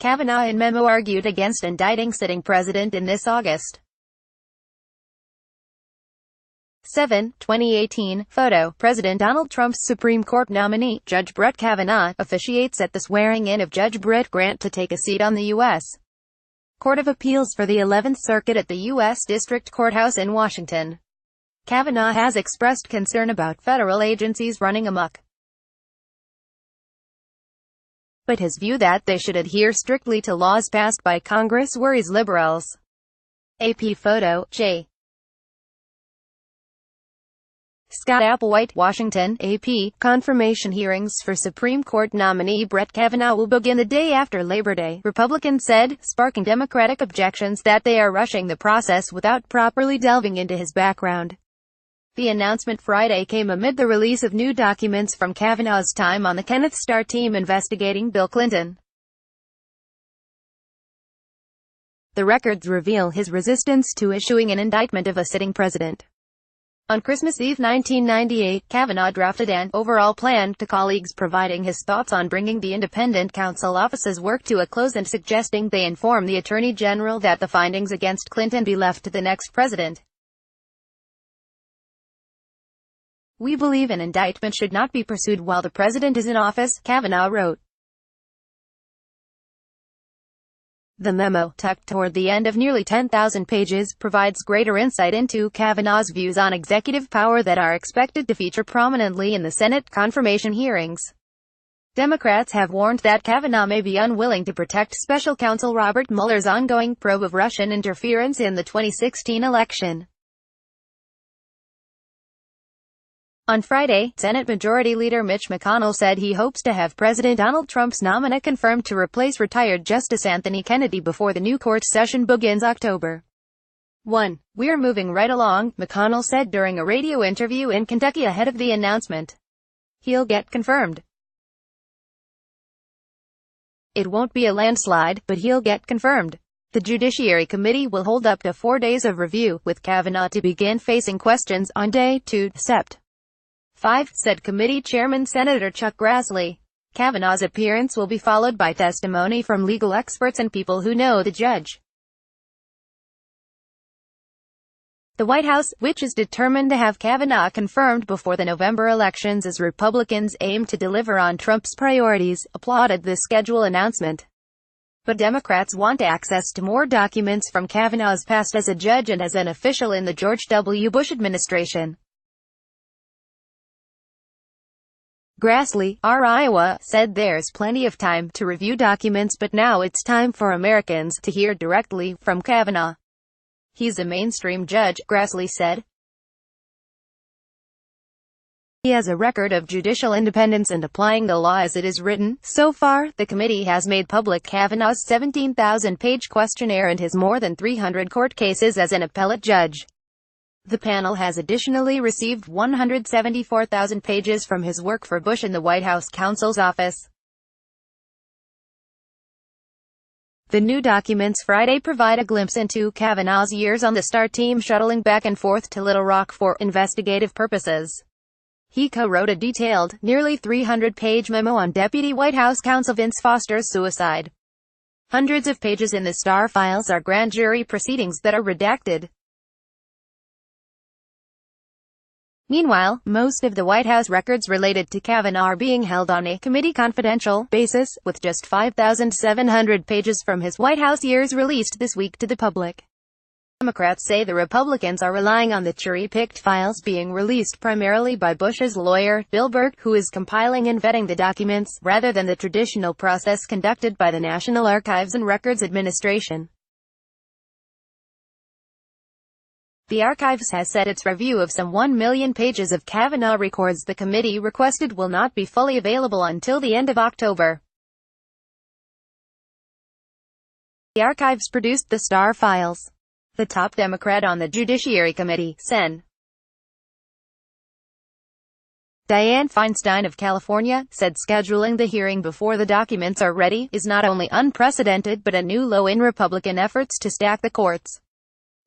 Kavanaugh in memo argued against indicting sitting president in this August. 7, 2018. Photo. President Donald Trump's Supreme Court nominee, Judge Brett Kavanaugh, officiates at the swearing-in of Judge Brett Grant to take a seat on the U.S. Court of Appeals for the 11th Circuit at the U.S. District Courthouse in Washington. Kavanaugh has expressed concern about federal agencies running amok, but his view that they should adhere strictly to laws passed by Congress worries liberals. AP photo. J. Scott Applewhite, Washington. AP. Confirmation hearings for Supreme Court nominee Brett Kavanaugh will begin the day after Labor Day, Republicans said, sparking Democratic objections that they are rushing the process without properly delving into his background. The announcement Friday came amid the release of new documents from Kavanaugh's time on the Kenneth Starr team investigating Bill Clinton. The records reveal his resistance to issuing an indictment of a sitting president. On Christmas Eve 1998, Kavanaugh drafted an overall plan to colleagues providing his thoughts on bringing the independent counsel office's work to a close and suggesting they inform the Attorney General that the findings against Clinton be left to the next president. "We believe an indictment should not be pursued while the president is in office," Kavanaugh wrote. The memo, tucked toward the end of nearly 10,000 pages, provides greater insight into Kavanaugh's views on executive power that are expected to feature prominently in the Senate confirmation hearings. Democrats have warned that Kavanaugh may be unwilling to protect special counsel Robert Mueller's ongoing probe of Russian interference in the 2016 election. On Friday, Senate Majority Leader Mitch McConnell said he hopes to have President Donald Trump's nominee confirmed to replace retired Justice Anthony Kennedy before the new court session begins October 1. "We're moving right along," McConnell said during a radio interview in Kentucky ahead of the announcement. "He'll get confirmed. It won't be a landslide, but he'll get confirmed." The Judiciary Committee will hold up to 4 days of review, with Kavanaugh to begin facing questions on Day 2, Sept. 5, said committee chairman Senator Chuck Grassley. Kavanaugh's appearance will be followed by testimony from legal experts and people who know the judge. The White House, which is determined to have Kavanaugh confirmed before the November elections as Republicans aim to deliver on Trump's priorities, applauded the schedule announcement. But Democrats want access to more documents from Kavanaugh's past as a judge and as an official in the George W. Bush administration. Grassley, Iowa, said there's plenty of time to review documents, but now it's time for Americans to hear directly from Kavanaugh. He's a mainstream judge, Grassley said. He has a record of judicial independence and applying the law as it is written. So far, the committee has made public Kavanaugh's 17,000-page questionnaire and his more than 300 court cases as an appellate judge. The panel has additionally received 174,000 pages from his work for Bush in the White House counsel's office. The new documents Friday provide a glimpse into Kavanaugh's years on the Starr team shuttling back and forth to Little Rock for investigative purposes. He co-wrote a detailed, nearly 300-page memo on Deputy White House counsel Vince Foster's suicide. Hundreds of pages in the Starr files are grand jury proceedings that are redacted. Meanwhile, most of the White House records related to Kavanaugh are being held on a committee confidential basis, with just 5,700 pages from his White House years released this week to the public. Democrats say the Republicans are relying on the cherry-picked files being released primarily by Bush's lawyer, Bill Burke, who is compiling and vetting the documents, rather than the traditional process conducted by the National Archives and Records Administration. The Archives has said its review of some 1 million pages of Kavanaugh records the committee requested will not be fully available until the end of October. The Archives produced the Starr files. The top Democrat on the Judiciary Committee, Sen. Dianne Feinstein of California, said scheduling the hearing before the documents are ready is not only unprecedented but a new low in Republican efforts to stack the courts.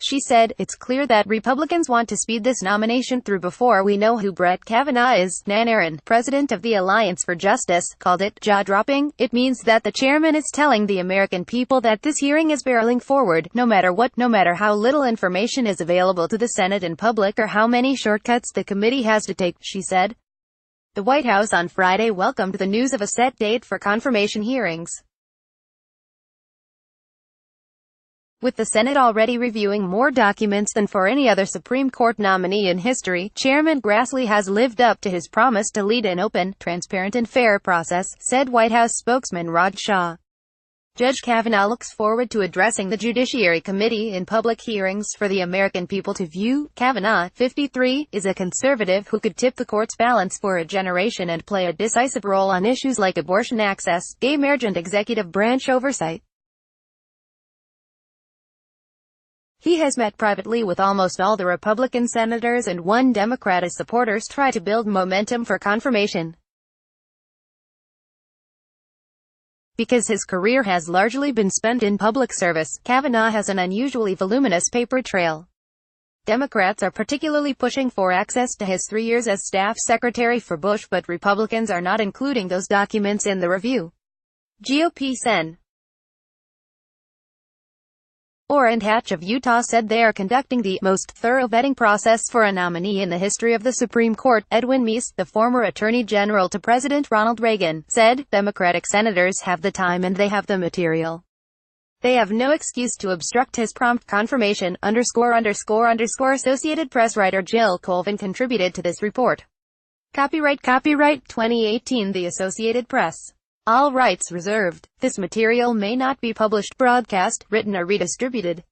She said, "It's clear that Republicans want to speed this nomination through before we know who Brett Kavanaugh is." Nan Aaron, president of the Alliance for Justice, called it jaw-dropping. "It means that the chairman is telling the American people that this hearing is barreling forward, no matter what, no matter how little information is available to the Senate and public or how many shortcuts the committee has to take," she said. The White House on Friday welcomed the news of a set date for confirmation hearings, with the Senate already reviewing more documents than for any other Supreme Court nominee in history. Chairman Grassley has lived up to his promise to lead an open, transparent and fair process, said White House spokesman Rod Shaw. Judge Kavanaugh looks forward to addressing the Judiciary Committee in public hearings for the American people to view. Kavanaugh, 53, is a conservative who could tip the court's balance for a generation and play a decisive role on issues like abortion access, gay marriage and executive branch oversight. He has met privately with almost all the Republican senators and one Democrat as supporters try to build momentum for confirmation. Because his career has largely been spent in public service, Kavanaugh has an unusually voluminous paper trail. Democrats are particularly pushing for access to his 3 years as staff secretary for Bush, but Republicans are not including those documents in the review. GOP Sen. Orrin Hatch of Utah said they are conducting the most thorough vetting process for a nominee in the history of the Supreme Court. Edwin Meese, the former Attorney General to President Ronald Reagan, said, "Democratic senators have the time and they have the material. They have no excuse to obstruct his prompt confirmation." Associated Press writer Jill Colvin contributed to this report. Copyright 2018 The Associated Press. All rights reserved. This material may not be published, broadcast, written or redistributed.